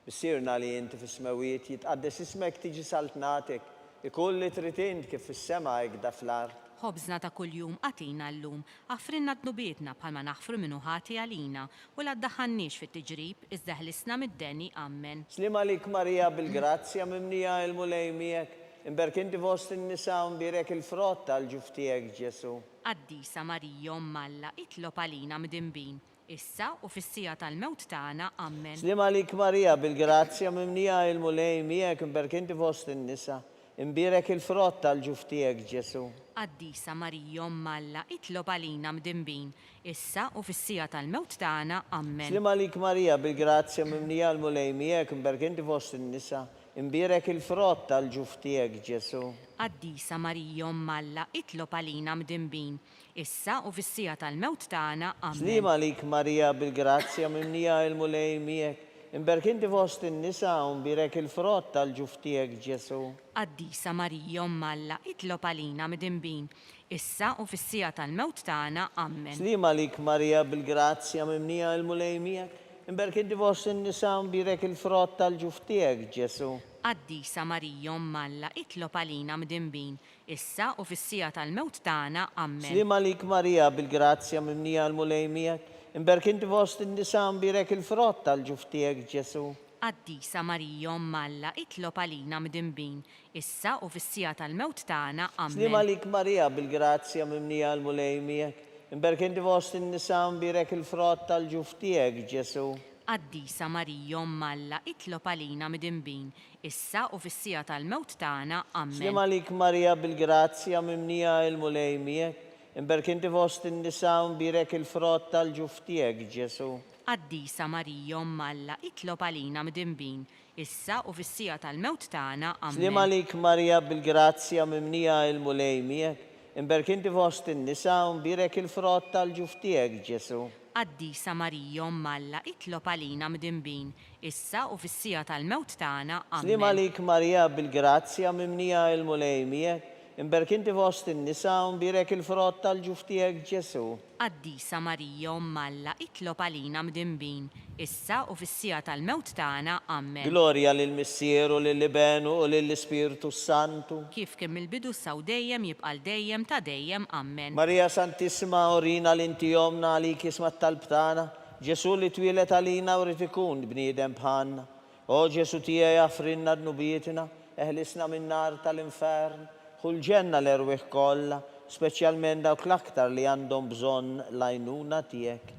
Missierna li inti fis-smawiet jitqaddes ismek tiġi saltnatek, ikoll li trid int kif fis-sema hekk fl-art. Ħobżna ta' kuljum għatina llum, affrinna dnubietna bħalma naħfru minnu ħati għalina, u la ddaħħannix fit-tiġrib, iżda ħlisna mid-deni. Amen. Slima lik Marija, bil-grazzja mimnija il-mulej miegħek, imberk inti fost in-nisa u mbierek il-frott tal-ġuf tiegħek Ġesu. Qaddisa Marija Alla, itlob għalina midinbin, issa u fis-sija tal-mewt tagħna. Amen. Slima lik Marija, bil-grazzja mimnija il-mulej miegħek, imberk inti fost in-nisa, imbierek il-frott tal-ġuf tiegħek Ġesu. Qaddisa Marija Alla, itlob għalina midinbin, issa u fis-sija tal-mewt tagħna. Amen. Slima lik Marija, bil-grazzja mimnija l-mulej miegħek, imberk inti fost in-nisa, imbierek il-frott tal-ġuf tiegħek Ġesu. Qaddisa Marija Alla, itlob għalina midinbin, issa u fis-sija tal-mewt tagħna. Amen. Slima lik Marija, bil-grazzja mimnija l-mulej miegħek, imberk inti fost in-nisa u mbierek il-frott tal-ġuf tiegħek Ġesu. Qaddisa Marija Alla, itlob għalina midinbin, issa u fis-sija tal-mewt tagħna. Amen. Slima lik Marija, bil-grazzja mimnija l-mulej miegħek, imberk inti fost in-nisa u mbierek il-frott tal-ġuf tiegħek Ġesu. Qaddisa Marija Alla, itlob għalina midinbin, issa u fis-sija tal-mewt tagħna. Amen. Slima lik Marija, bil-grazzja mimnija l-mulej miegħek, imberk inti fost in-nisa u mbierek il-frott tal-ġuf tiegħek Ġesu. Qaddisa Marija Alla, itlob għalina midinbin, issa u fis-sija tal-mewt tagħna. Slima Amen. lik Marija, bil-grazzja mimnija l-mulej miegħek, imberk inti fost in-nisa u mbierek il-frott tal-ġuf tiegħek Ġesu. Qaddisa Marija Alla, itlob għalina midinbin, issa u fis-sija tal-mewt tagħna. Amen. Slima lik Marija, bil-grazzja mimnija l-mulej miegħek, imberk inti fost in-nisa u mbierek il-frott tal-ġuf tiegħek Ġesu. Qaddisa Marija Alla, itlob għalina midinbin, issa u fis-sija tal-mewt tagħna. Slima Amen. lik Marija, bil-grazzja mimnija l-mulej miegħek, imberk inti fost in-nisa u mbierek il-frott tal-ġuf tiegħek Ġesu. Qaddisa Marija Umm Alla, itlob għalina mdinbin, issa u fis-sija tal-mewt tagħna. Slim Amen. għalik Marija bil-grazzja mimnija il-mulejmiek, imberkinti fost in-nisa u mbirek il-frott tal-ġuftijek Ġesu. Qaddisa Marija Umm Alla, itlob għalina mdinbin, issa u fis-sija tal-mewt tagħna. Amen. Gloria lill-Missieru, lill-Libenu u lill-Ispiritu Santu. Kif kemm il-bidu saw dejjem jibqal dejjem ta' dejjem. Amen. Marija Santissima, orina l-inti jomna għalik ismat talbtana, Ġesu li twilet għalina u ritikun bniedem bħanna. O Ġesu tijaj affrinna d-nubietina, eħlisna minn nar tal-infern, kull ġenna l-erwih kolla, speċjalment dawk l-aktar li għandhom bżonn l-għajnuna tijek.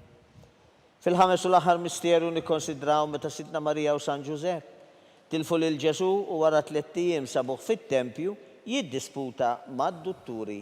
Fil-ħames u l-aħħar misterju nikkonsidraw meta Sidna Marija u San Ġusepp tilfu lil Ġesu u wara 3 ijiem sabuh fit-tempju jiddisputa mad-dutturi.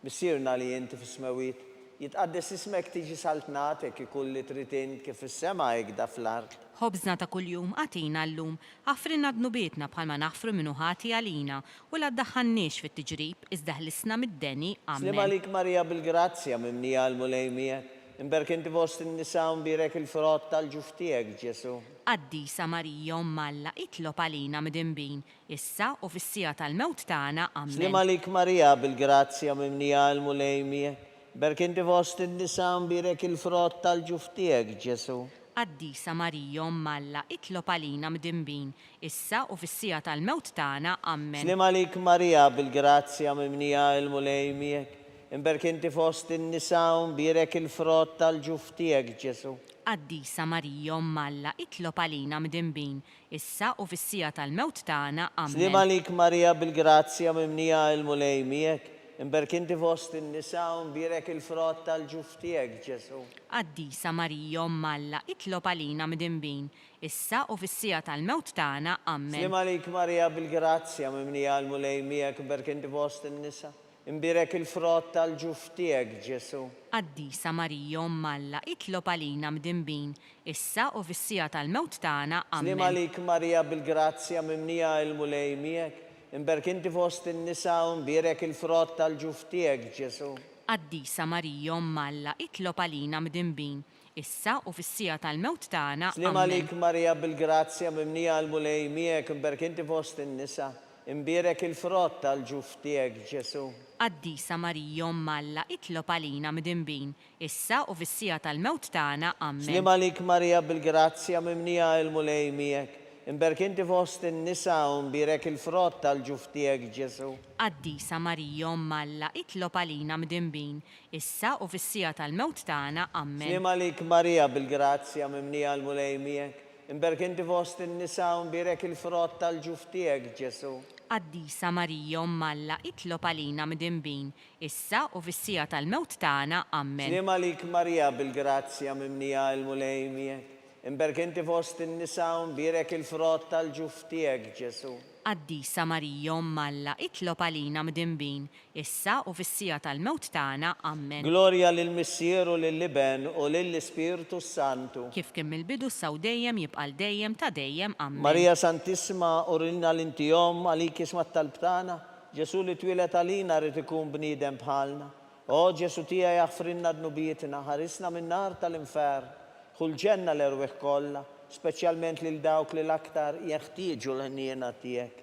Missierna li inti fis-smawiet, jitqaddes ismek tiġi saltnatek ikulli tritint kif is-sema jgda fl-art. Ħobżna ta' kuljum għatina llum, affrinna d-nubietna bħalma naħfru minnu ħati għalina u la ddaħħannix fit-tiġrib iżda ħlisna mid-deni. Slim Amen. għalik Marija bil-grazzja mimnija l-mulejmiek, imberkinti fost in-nisa u mbirek il-frott tal-ġuftijek Ġesu. Qaddisa Marija Umm Alla, itlob għalina mdinbin, issa u fis-sija tal-mewt tagħna. Slim Amen. għalik Marija bil-grazzja mimnija l-mulejmiek, berkinti fost in-nisa u mbirek il-frott tal-ġuftijek Ġesu. Qaddisa Marija Umm Alla, itlob għalina mdinbin, issa u fis-sija tal-mewt tagħna. Amen. Slim għalik Marija bil-grazzja mimnija l-mulejmiek, imberkinti fost in-nisa u mbirek il-frott tal-ġuftijek Ġesu. Qaddisa Marija Umm Alla, itlob għalina mdinbin, issa u fis-sija tal-mewt tagħna. Slim Amen. għalik Marija bil-grazzja mimnija l-mulejmiek, imberkinti fost in-nisa u mbirek il-frott tal-ġuftijek Ġesu. Qaddisa Marija Umm Alla, itlob għalina mdinbin, issa u fis-sija tal-mewt tagħna. Amen. Slim għalik Marija bil-grazzja mimnija l-mulejmiek, imberkinti fost in-nisa, imbirek il-frott tal-ġuftijek Ġesu. Qaddisa Marija Umm Alla, itlob għalina mdinbin, issa u fis-sija tal-mewt tagħna. Slim Amen. għalik Marija bil-grazzja mimnija l-mulejmiek, imberkinti fost in-nisa u mbirek il-frott tal-ġuftijek Ġesu. Qaddisa Marija Umm Alla, itlob għalina mdinbin, issa u fis-sija tal-mewt tagħna. Slim Amen. għalik Marija bil-grazzja mimnija l-mulejmiek, imberkinti fost in-nisa, imbirek il-frott tal-ġuftijek Ġesu. Qaddisa Marija Umm Alla, itlob għalina mdinbin, issa u fis-sija tal-mewt tagħna. Amen. Slim għalik Marija bil-grazzja mimnija l-mulejmiek, imberkinti fost in-nisa u mbirek il-frott tal-ġuftijek Ġesu. Qaddisa Marija Umm Alla, itlob għalina mdinbin, issa u fis-sija tal-mewt tagħna. Amen. Slim għalik Marija bil-grazzja mimnija l-mulejmiek, imberkinti fost in-nisa u mbirek il-frott tal-ġuftijek Ġesu. Qaddisa Marija Umm Alla, itlob għalina mdinbin, issa u fis-sija tal-mewt tagħna. Amen. Slim għalik Marija bil-grazzja mimnija l-mulejmiek, imberkinti fost in-nisa u mbirek il-frott tal-ġuftijek Ġesu. Qaddisa Marija Umm Alla, itlob għalina mdinbin, issa u fis-sija tal-mewt tagħna. Amen. Gloria lill-Missieru, lill-Liben u lill-Ispiritu Santu. Kif kemm il-bidu saw dejjem jibqal dejjem ta' dejjem. Amen. Marija Santissima, orina l-inti jom għalik ismat talbtana, Ġesu li twilet għalina rrid ikun bniedem bħalna. O Ġesu tijaj jaffrinna d-nubietina, ħarisna minn nar tal-infern, kull ġenna l-erwih kolla, speċjalment lil dawk li l-aktar jeħtieġu l-ħniena tiegħek.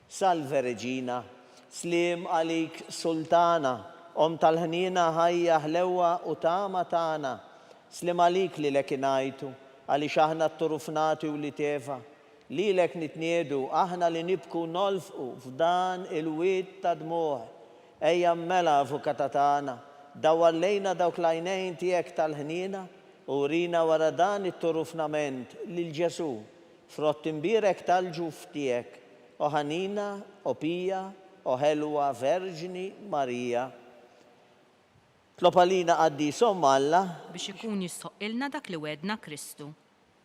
Salve Reġina, slim għalik Sultana, om tal-ħniena ħajja ħlewa u tama tagħna. Slim għalik li lek ingħajtu, għaliex aħna t-turufnati u li tefa. Lilek nitniedu, aħna li nibku nolfqu f'dan il-wied ta' dmuħ. Ejja mela avukata tagħna, dawwar lejna dawk l-għajnejn tiegħek tal-ħniena, u rina wara dan it-turufnament lil Ġesu, frott imbirek tal-ġuftijek, o ħanina, o pija, o ħelwa Verġini Marija. Tlob għalina Qaddisa Umm Alla biex ikun jissoqilna dak li wedna Kristu.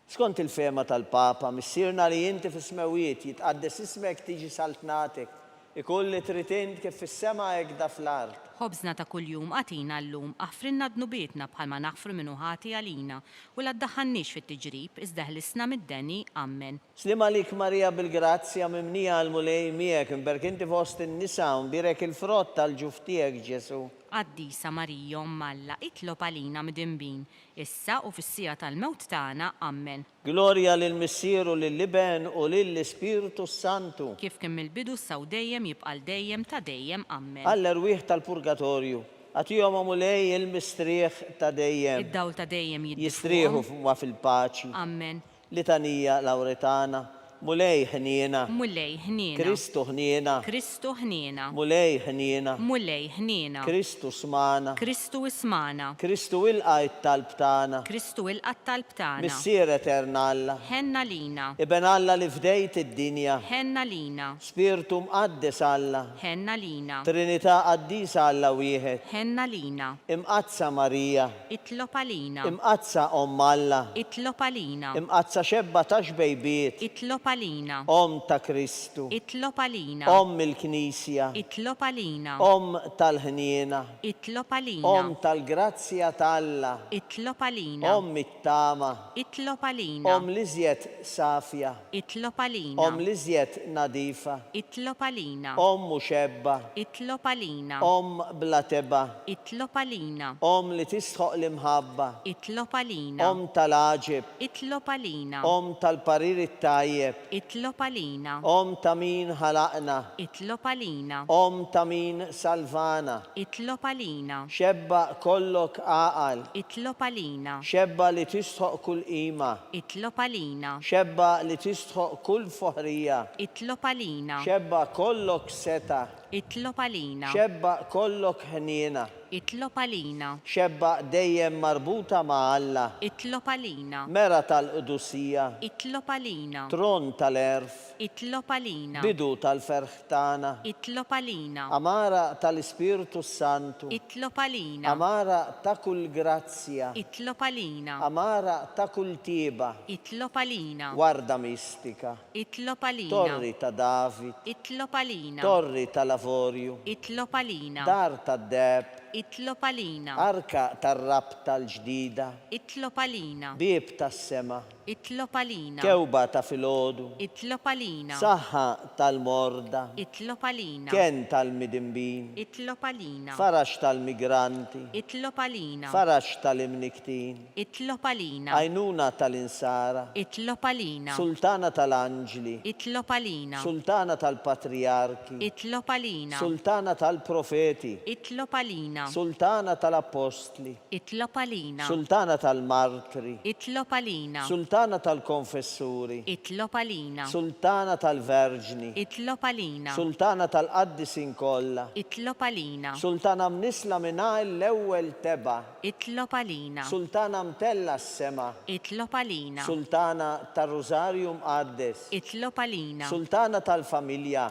skont il-fema tal-Papa, missierna li inti fis-smawiet jitqaddes ismek tiġi saltnatek, ikolli tritint kif fis-sema jgda fl-art. Ħobżna ta' kuljum għatina llum, aħfrinna dnubietna bħalma naħfru minnu ħati għalina, u la ddaħħannix fit-tiġrib, iżda ħlisna mid-deni, ammen. Slim għalik Marija bil-grazzja mimnija għal-mulej miegħek, imberkinti fost in-nisa, mbirek il-frott tal-ġuf tiegħek Ġesu. Qaddisa Marija Malla, itlob għalina midinbin, issa u fis-sija tal-mewt tagħna, ammen. Gloria lill-Missieru lill-Liben u lill-Ispiritu Santu. Kif kemm il-bidu saw dejjem jibqal dejjem ta' dejjem, ammen. Għall-erwieħ tal-purgatorju, għatijom għamulej il-mistrieħ ta' dejjem. Id-dawl ta' dejjem Jistrieħu ma fil-paċi. Ammen. Litanija Lauretana, mulej ħniena. Mulej ħniena. Kristu ħniena. Kristu ħniena. Mulej ħniena. Mulej ħniena. Kristu smana. Kristu ismana. Kristu il-qajt tal-btana. Kristu il-qattal btana. Missier eternalla. Ħenna lina. Iben Alla li fdejt id-dinja. Ħenna lina. Spiritu mqaddes Alla. Ħenna lina. Trinità qaddisa Alla wieħed. Ħenna lina. Imqazza Marija. Itlob għalina. Imqazza Omm Alla. Itlob għalina. Imqazza xebba ta' xbejbiet. Itlob għalina. Om ta' Kristu. Itlob għalina. Om il-Knisja. Itlob għalina. Om tal-ħniena. Itlob għalina. Om tal-grazzja t'Alla. Itlob għalina. Om it-tama. Itlob għalina. Om liżjed safja. Itlob għalina. Om liżjed nadifa. Itlob għalina. Om muxebba. Itlob għalina. Om blateba. Itlob għalina. Om li tistħoq l-imħabba. Itlob għalina. Om tal-aġib. Itlob għalina. Om tal-parir it-tajjeb. Itlob għalina. Om ta' min ħalaqna. Itlob għalina. Om ta' min salvana. Itlob għalina. Xebba kollok aqal. Itlob għalina. Xebba li tistħoq kull qima. Itlob għalina. Xebba li tistħoq kull foħrija. Itlob għalina. Xebba kollok seta. Itlob għalina. Xebba kollok ħniena. Itlob għalina. Xebba dejjem marbuta ma' Alla. Itlob għalina. Mera tal-qudusija. Itlob għalina. Tron tal-erf. Itlob għalina. Bidu tal-ferħtana. Itlob għalina. Amara tal-Ispiritu Santu. Itlob għalina. Amara ta' kull grazzja. Itlob għalina. Amara ta' kull tiba. Itlob għalina. Warda mistika. Itlob għalina. Torri ta' David. Itlob għalina. Torri tal-Lavorju. Itlob għalina. Dar tad-deb. Itlob għalina. Arka tar-rab tal-ġdida. Itlob għalina. Bib tas-sema. Itlob għalina. Kewba ta' filgħodu. Itlob għalina. Saħħa tal-morda. Itlob għalina. Ken tal-midimbin. Itlob għalina. Farax tal-migranti. Itlob għalina. Farax tal-imniktin. Itlob għalina. Għajnuna tal-insara. Itlob għalina. Sultana tal-anġli. Itlob għalina. Sultana tal-patriarki. Itlob għalina. Sultana tal-profeti. Itlob għalina. Sultana tal-apostli. Itlob għalina. Sultana tal-martri. Itlob għalina. Sultana tal-konfessuri. Itlob għalina. Sultana tal-verġni. Itlob għalina. Sultana tal-qaddisin kollha. Itlob għalina. Sultana mnisla minna l-ewwel teba. Itlob għalina. Sultana mtella s-sema. Itlob għalina. Sultana tal-Rosarju mqaddes. Itlob għalina. Sultana tal-familja.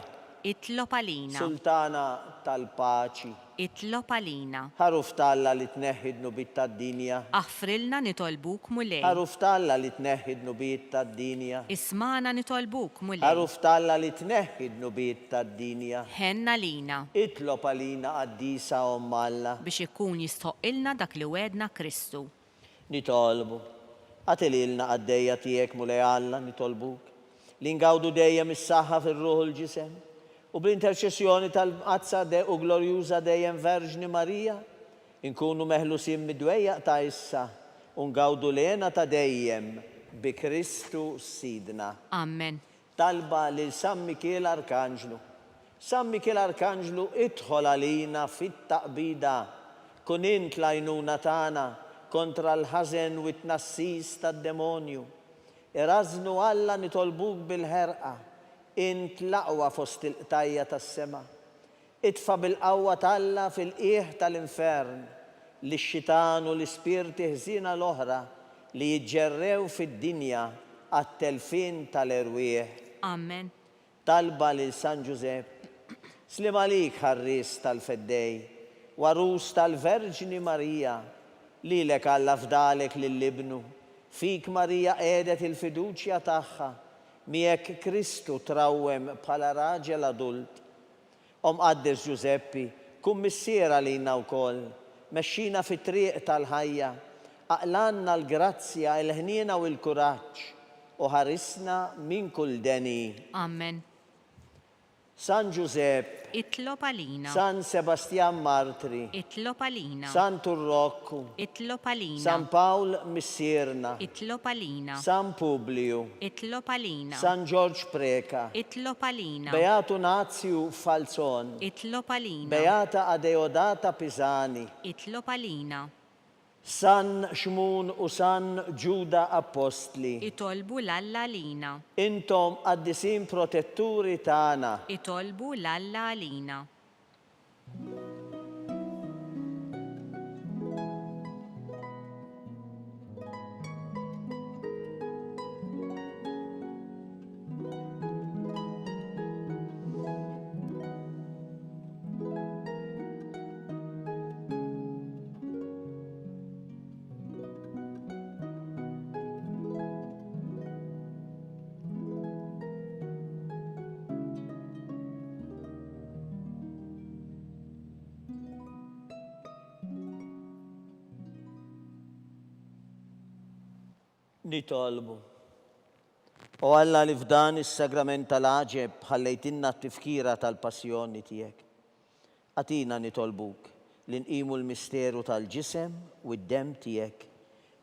Itlob għalina. Sultana tal-paċi. Itlob għalina. Ħaruf talla li tneħħid nubiet tad-dinja. Aħfrilna nitolbuk mulej. Ħaruf talla li tneħħid nubiet tad-dinja. Ismana nitolbuk mulej. Ħaruf talla li tneħħid nubiet tad-dinja. Ħenna lina. Itlob għalina qaddisa Omm Alla. Biex ikun jistħoqilna dak li wedna Kristu. Nitolbu. Għatililna għaddejja tiegħek mulej Alla nitolbuk. Li ngawdu dejjem is-saħħa fir-ruħ il-ġisem. U bl-interċessjoni tal-qazza u glorjuża dejjem Verġni Marija, inkunu meħlusin mid-dwejjaq ta' issa, u ngawdu lena ta' dejjem bi Kristu Sidna. Amen. Talba lil San Mikiel Arkanġlu. San Mikiel Arkanġlu idħol għalina fit-taqbida, kun int l-għajnuna tagħna kontra l-ħażen u t-nassis tad-demonju. Irażnu Alla nitolbuk bil-ħerqa. Int l-aqwa fost il-qtajja tas-sema. Itfa bil-qawwa talla fil-qiegħ tal-infern li x-xitan u l-ispirti ħżina l-oħra li jiġġerrew fid-dinja għat-telfin tal-erwieħ. Amen. Talba lil San Giuseppe. Slim għalik ħarris tal-feddej, warus tal-Verġni Marija, lilek Alla fdalek lill-ibnu, fik Marija qiegħdet il-fiduċja tagħha. Miek Kristu trawwem bħala raġel adult. Om qaddes Giuseppi, kummissiera lina wkoll, mexxina fit-triq tal-ħajja, aqlanna l-grazzja, il-ħniena u l-kuraġġ u ħarisna minn kull deni. Amen. San Giuseppe, Itlob għalina. San Sebastian Martri, Itlob għalina. San Turroccu, Itlob għalina. San Pawl Missierna, Itlob għalina. San Publiu, Itlob għalina. San George Preka, Itlob għalina. Beatu Nazio Falzon, Itlob għalina. Beata Adeodata Pisani, Itlob għalina. San Xmun u San Ġuda Apostli. Itolbu l-Alla għalina. Intom qaddisin protetturi tagħna. Itolbu l-Alla għalina. Nitolbu. U Alla li f'dan is-sagrament tal-aġeb ħallejtinna t-tifkira tal-passjoni tiegħek. Atina nitolbuk li nqimu l-misteru tal-ġisem u d-dem tiegħek,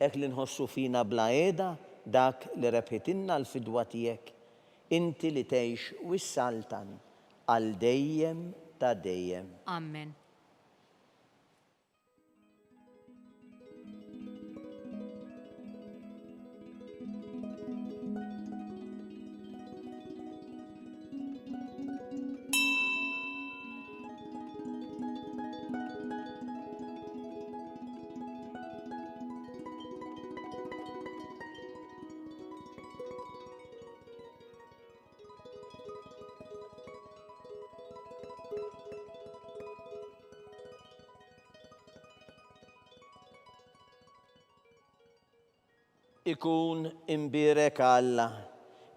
hekk li nħossu fina bla qiegħda dak li rebħitinna l-fidwa tiegħek, inti li tgħix wis-saltan għal dejjem ta' dejjem. Amen. Ikun imbirek Alla,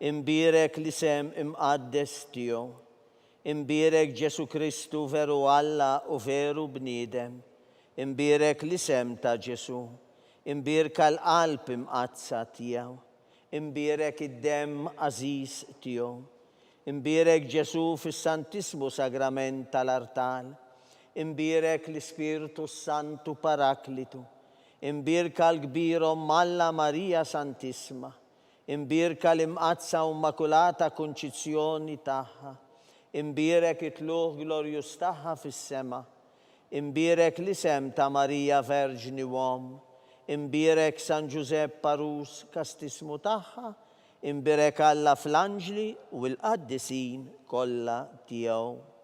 imbirek l-isem imqaddes tiegħu, imbirek Ġesu Kristu veru Alla u veru bniedem, imbirek l-isem ta' Ġesu, imbirka l-qalb imqazza tiegħu, imbirek id-dem aziz tiegħu, imbirek Ġesu fis-Santismu Sagrament tal-Artal, imbirek l-Ispiritu Santu Paraklitu, imbirka l-kbirom Malla Marija Santisma, imbirka l-imqazza u Immakulata Konċizzjoni tagħha, imbirek it-tluħ glorjus tagħha fis-sema, imbirek l-isem ta' Marija Verġni Uom, imbirek San Giuseppe Parus kastismu tagħha, imbirek Alla fl-anġli u l-qaddisin kollha tiegħu.